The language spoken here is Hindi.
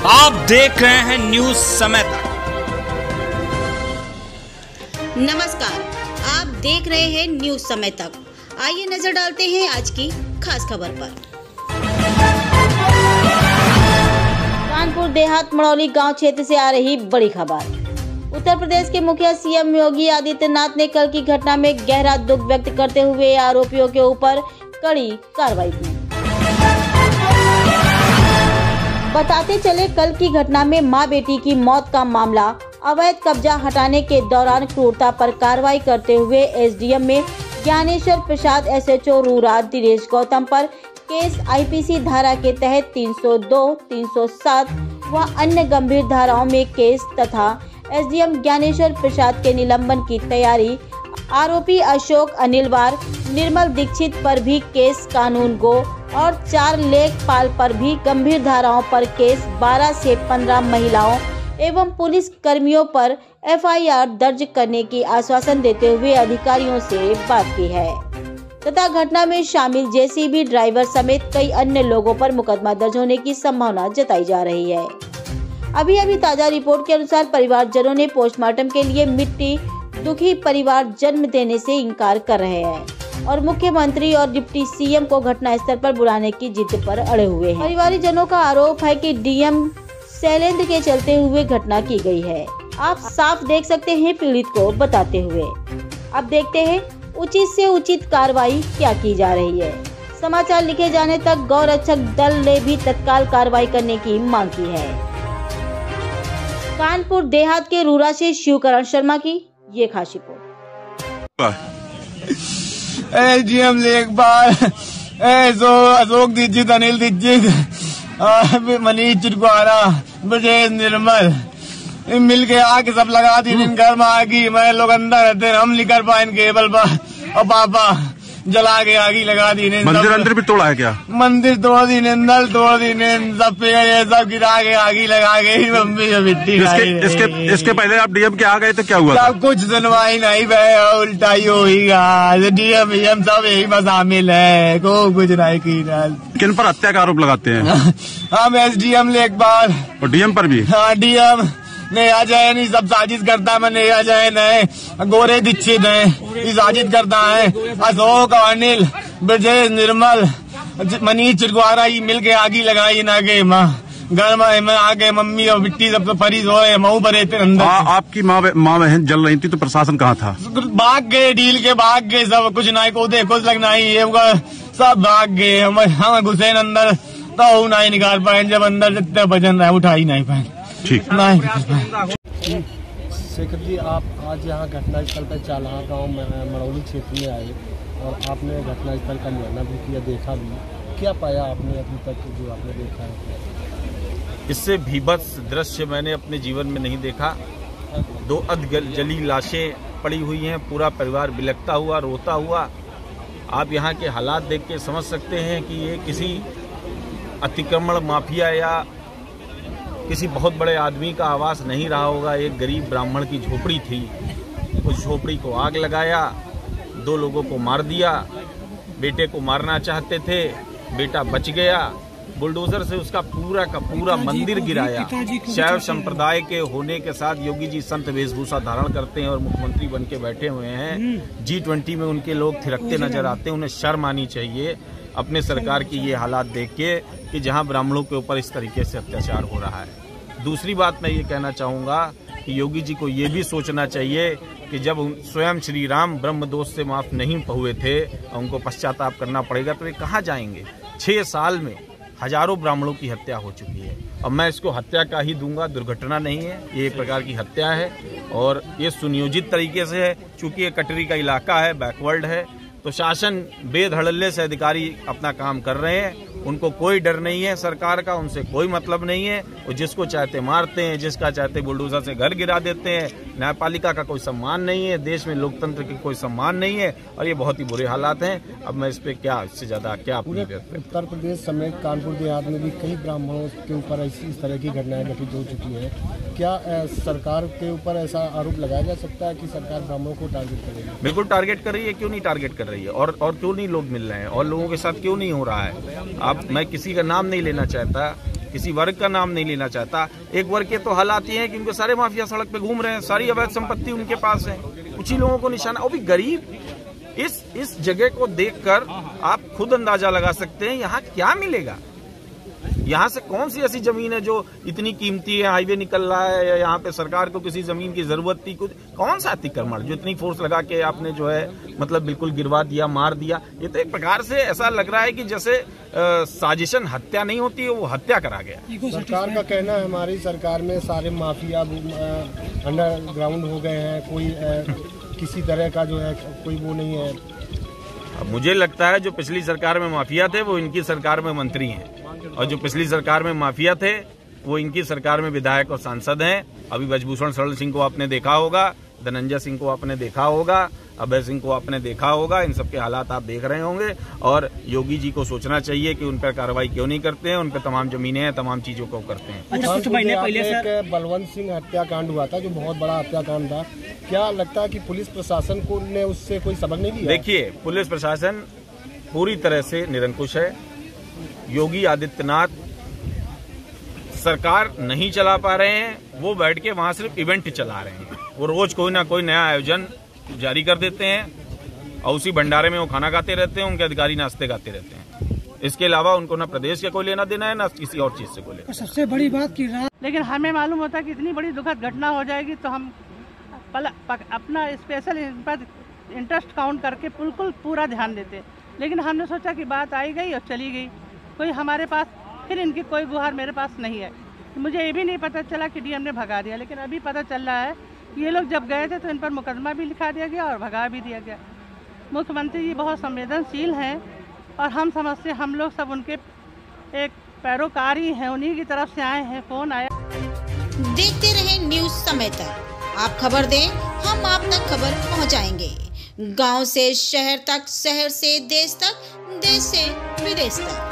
आप देख रहे हैं न्यूज समय तक। नमस्कार, आप देख रहे हैं न्यूज समय तक। आइए नजर डालते हैं आज की खास खबर पर। कानपुर देहात मड़ौली गांव क्षेत्र से आ रही बड़ी खबर। उत्तर प्रदेश के मुखिया सीएम योगी आदित्यनाथ ने कल की घटना में गहरा दुख व्यक्त करते हुए आरोपियों के ऊपर कड़ी कार्रवाई की। बताते चले, कल की घटना में मां बेटी की मौत का मामला अवैध कब्जा हटाने के दौरान क्रूरता पर कार्रवाई करते हुए एसडीएम में ज्ञानेश्वर प्रसाद, एसएचओ रूरा दिनेश गौतम पर केस आईपीसी धारा के तहत 302, 307 व अन्य गंभीर धाराओं में केस तथा एसडीएम ज्ञानेश्वर प्रसाद के निलंबन की तैयारी। आरोपी अशोक अनिलवार, निर्मल दीक्षित पर भी केस कानून गो और 4 लेखपाल पर भी गंभीर धाराओं पर केस, 12 से 15 महिलाओं एवं पुलिस कर्मियों पर एफआईआर दर्ज करने की आश्वासन देते हुए अधिकारियों से बात की है तथा घटना में शामिल जेसीबी ड्राइवर समेत कई अन्य लोगों पर मुकदमा दर्ज होने की संभावना जताई जा रही है। अभी ताजा रिपोर्ट के अनुसार परिवारजनों ने पोस्टमार्टम के लिए मिट्टी दुखी परिवार जन्म देने से इनकार कर रहे हैं और मुख्यमंत्री और डिप्टी सीएम को घटनास्थल पर बुलाने की जिद पर अड़े हुए हैं। परिवारजनों का आरोप है कि डीएम शैलेंद्र के चलते हुए घटना की गई है। आप साफ देख सकते हैं पीड़ित को बताते हुए। अब देखते हैं उचित से उचित कार्रवाई क्या की जा रही है। समाचार लिखे जाने तक गौ रक्षक दल ने भी तत्काल कार्रवाई करने की मांग की है। कानपुर देहात के रूरा से शिवकरण शर्मा की ये खास रिपोर्ट। एसडीएम लेखपाल अशोक दीक्षित, अनिल दीक्षित, मनीष चिरकुआरा, ब्रजेश, निर्मल मिल के आके सब लगा दी। घर में आगी मैं लोग अंदर रहते, हम नहीं कर पाए केबल पर और पापा जला के आगी लगा दी। मंदिर अंदर भी तोड़ा है क्या? मंदिर तोड़ दी, नल तोड़ दी, सब पेड़ सब गिरा के आगी लगा के मम्मी मिट्टी। इसके पहले आप डीएम के आ गए तो क्या हुआ? सब कुछ सुनवाई नहीं भाई, उल्टा ही होगा। डीएम सब यही में शामिल है, को कुछ नहीं की। किन पर हत्या का आरोप लगाते हैं? हम एसडीएम लेखपाल और डीएम पर भी। हाँ, डीएम नहीं आ जाए, नहीं सब साजिश करता। मैं नहीं आ जाए, नहीं गोरे दीक्षित है साजिश करता है। अशोक, अनिल, ब्रजेश, निर्मल, मनीष चिरकुआरा ही मिल के आगी लगाई ना के माँ घर में आके मम्मी और मिट्टी सब तो फरीज हो मऊ पर रहते अंदर। आपकी माँ बहन जल रही थी तो प्रशासन कहाँ था? भाग गए, डील के भाग गए सब। कुछ नहीं को देखो लगना ही सब भाग गए। हम घुसे अंदर तो नहीं निकाल पाए। जब अंदर जितने वजन रहे उठा ही नहीं पाए। ठीक नहीं। शेखर जी, आप आज यहाँ घटनास्थल पर चालाहा गांव मड़ौली क्षेत्र में आए और आपने घटनास्थल का मुआयना भी किया, देखा भी। क्या पाया आपने अभी तक जो आपने देखा है? इससे भीभत्स दृश्य मैंने अपने जीवन में नहीं देखा। 2 जली लाशें पड़ी हुई हैं, पूरा परिवार बिलखता हुआ, रोता हुआ। आप यहाँ के हालात देख के समझ सकते हैं कि ये किसी अतिक्रमण माफिया या किसी बहुत बड़े आदमी का आवास नहीं रहा होगा। एक गरीब ब्राह्मण की झोपड़ी थी, उस झोपड़ी को आग लगाया, 2 लोगों को मार दिया। बेटे को मारना चाहते थे, बेटा बच गया। बुलडोजर से उसका पूरा का पूरा मंदिर गिराया। शैव संप्रदाय के होने के साथ योगी जी संत वेशभूषा धारण करते हैं और मुख्यमंत्री बन के बैठे हुए हैं। G20 में उनके लोग थिरकते नजर आते हैं। उन्हें शर्म आनी चाहिए अपने सरकार की ये हालात देख के कि जहां ब्राह्मणों के ऊपर इस तरीके से अत्याचार हो रहा है। दूसरी बात मैं ये कहना चाहूँगा कि योगी जी को ये भी सोचना चाहिए कि जब स्वयं श्री राम ब्रह्म दोष से माफ नहीं हुए थे और उनको पश्चाताप करना पड़ेगा तो वे कहाँ जाएंगे? 6 साल में हजारों ब्राह्मणों की हत्या हो चुकी है और मैं इसको हत्या का ही दूंगा, दुर्घटना नहीं है। ये एक प्रकार की हत्या है और ये सुनियोजित तरीके से है। चूंकि ये कटरी का इलाका है, बैकवर्ड है, तो शासन बेधड़ल्ले से अधिकारी अपना काम कर रहे हैं। उनको कोई डर नहीं है सरकार का, उनसे कोई मतलब नहीं है। वो जिसको चाहते मारते हैं, जिसका चाहते बुलडोजर से घर गिरा देते हैं। न्यायपालिका का कोई सम्मान नहीं है, देश में लोकतंत्र की कोई सम्मान नहीं है और ये बहुत ही बुरे हालात हैं। अब मैं इस पे क्या, इससे ज्यादा क्या अपनी उत्तर प्रदेश समेत कानपुर देहात में भी कई ब्राह्मणों के ऊपर इस तरह की घटनाएं घटित हो चुकी हैं। क्या सरकार के ऊपर ऐसा आरोप लगाया जा सकता है कि सरकार ब्राह्मणों को टारगेट कर रही है? बिल्कुल टारगेट कर रही है। क्यों नहीं टारगेट कर रही है? और क्यों नहीं लोग मिल रहे हैं और लोगों के साथ क्यों नहीं हो रहा है? मैं किसी का नाम नहीं लेना चाहता किसी वर्ग का नाम नहीं लेना चाहता। एक वर्ग के तो हालात ये हैं कि उनके सारे माफिया सड़क पे घूम रहे हैं, सारी अवैध संपत्ति उनके पास है, कुछ ही लोगों को निशाना। और भी गरीब इस जगह को देखकर आप खुद अंदाजा लगा सकते हैं यहाँ क्या मिलेगा। यहाँ से कौन सी ऐसी जमीन है जो इतनी कीमती है, हाईवे निकल रहा है, या यहाँ पे सरकार को किसी जमीन की जरूरत थी, कुछ कौन सा अतिक्रमण जो इतनी फोर्स लगा के आपने जो है मतलब बिल्कुल गिरवा दिया, मार दिया। ये तो एक प्रकार से ऐसा लग रहा है कि जैसे साजिशन हत्या नहीं होती है, वो हत्या करा गया। सरकार का कहना है हमारी सरकार में सारे माफिया अंडरग्राउंड हो गए हैं, कोई किसी तरह का जो है कोई वो नहीं है। अब मुझे लगता है जो पिछली सरकार में माफिया थे वो इनकी सरकार में मंत्री हैं, और जो पिछली सरकार में माफिया थे वो इनकी सरकार में विधायक और सांसद हैं। अभी ब्रजभूषण शरण सिंह को आपने देखा होगा, धनंजय सिंह को आपने देखा होगा, अभय सिंह को आपने देखा होगा। इन सबके हालात आप देख रहे होंगे, और योगी जी को सोचना चाहिए कि उन पर कार्रवाई क्यों नहीं करते हैं। उन पर तमाम जमीनें हैं, तमाम चीजों को करते हैं। अच्छा, कुछ महीने पहले एक बलवंत सिंह हत्याकांड हुआ था जो बहुत बड़ा हत्याकांड था, क्या लगता है कि पुलिस प्रशासन को ने उससे कोई सबक नहीं लिया? देखिए, पुलिस प्रशासन पूरी तरह से निरंकुश है। योगी आदित्यनाथ सरकार नहीं चला पा रहे हैं, वो बैठ के वहां सिर्फ इवेंट चला रहे हैं। वो रोज कोई ना कोई नया आयोजन जारी कर देते हैं और उसी भंडारे में वो खाना खाते रहते हैं, उनके अधिकारी नाश्ते खाते रहते हैं। इसके अलावा उनको ना प्रदेश का कोई लेना देना है, ना किसी और चीज से कोई लेना। सबसे बड़ी बात की रात, लेकिन हमें मालूम होता है कि इतनी बड़ी दुखद घटना हो जाएगी तो हम अपना स्पेशल इंटरेस्ट काउंट करके बिल्कुल पूरा ध्यान देते। लेकिन हमने सोचा कि बात आई गई और चली गई, कोई हमारे पास फिर इनकी कोई गुहार मेरे पास नहीं है। मुझे ये भी नहीं पता चला कि डीएम ने भगा दिया, लेकिन अभी पता चल रहा है कि ये लोग जब गए थे तो इन पर मुकदमा भी लिखा दिया गया और भगा भी दिया गया। मुख्यमंत्री जी बहुत संवेदनशील हैं और हम समझते हैं हम लोग सब उनके एक पैरोकार ही हैं, उन्हीं की तरफ से आए हैं। फोन आया। देखते रहे न्यूज समय तक, आप खबर दें हम आप तक खबर पहुंचाएंगे। गांव से शहर तक, शहर से देश तक, देश से विदेश तक।